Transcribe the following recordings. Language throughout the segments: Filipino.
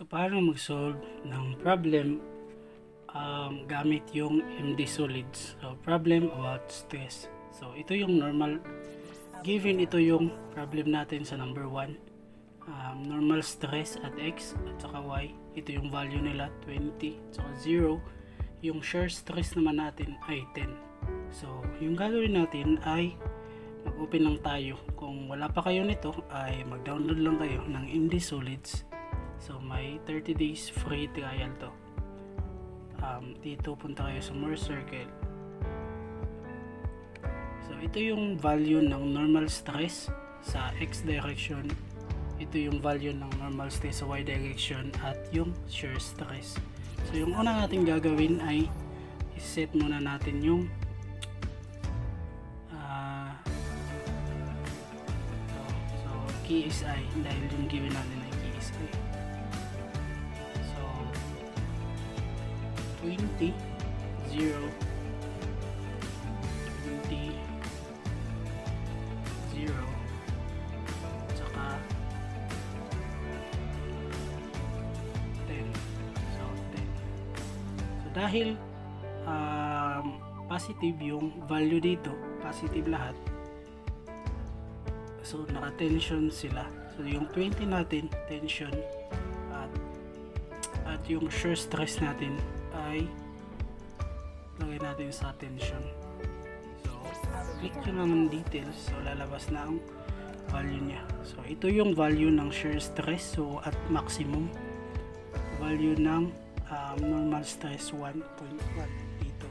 So, paano mag-solve ng problem gamit yung MDSolids? So, problem about stress. So, ito yung normal. Given ito yung problem natin sa number 1. Normal stress at X at saka Y. Ito yung value nila, 20 at saka 0. Yung shear stress naman natin ay 10. So, yung gagawin natin ay mag-open lang tayo. Kung wala pa kayo nito, ay mag-download lang kayo ng MDSolids. So, may 30 days free trial to. Dito punta kayo sa MOHR'S. So, ito yung value ng normal stress sa X direction. Ito yung value ng normal stress sa Y direction at yung shear stress. So, yung una natin gagawin ay iset muna natin yung KSI dahil yung given natin ay KSI. So 20 0 20 0 tsaka 10. So 10. So dahil positive yung value dito, positive lahat. So, naka-tension sila. So, yung 20 natin, tension, at yung shear stress natin ay lagay natin sa tension. So, click nyo lang ng details. So, lalabas na ang value niya. So, ito yung value ng shear stress. So, at maximum, value ng normal stress 1.1 dito.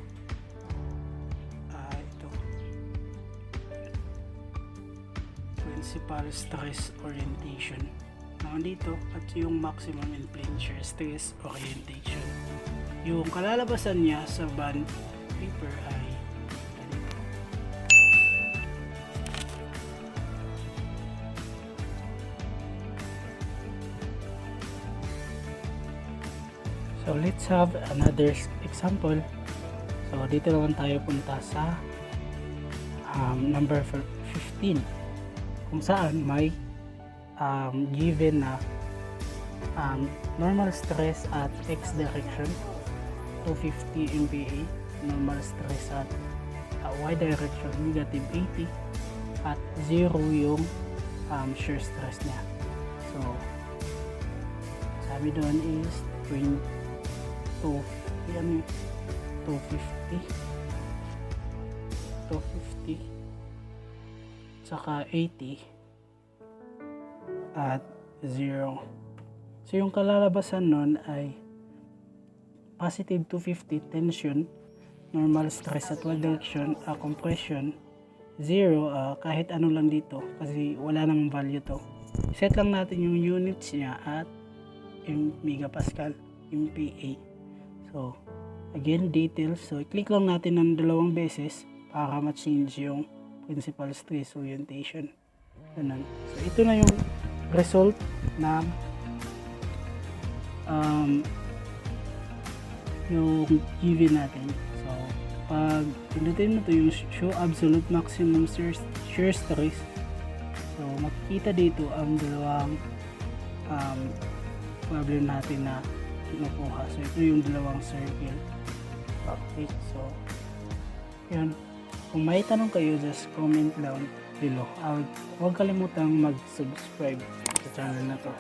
Principal stress orientation nandito at yung maximum and plane shear stress orientation. Yung kalalabasan niya sa bond paper ay ganito. So let's have another example. So dito naman tayo punta sa number 15. Kung saan may given na normal stress at X direction 250 MPa, normal stress at Y direction negative 80 at 0 yung shear stress niya. So sabi doon is 250 saka 80 at 0. So yung kalalabasan nun ay positive 250 tension, normal stress at Y direction, compression 0, kahit ano lang dito kasi wala namang value to. Set lang natin yung units niya at megapascal, MPa. So again, details. So click lang natin ng 2 beses para ma-change yung principal stress orientation. Ganun. So ito na yung result na yung given natin. So pag pinutin mo to yung show absolute maximum shear stress, so makikita dito ang dalawang problem natin na kinukuha. So ito yung dalawang circle. Okay, so yun. Kung may tanong kayo, just comment down below. Huwag kalimutang mag-subscribe sa channel na to.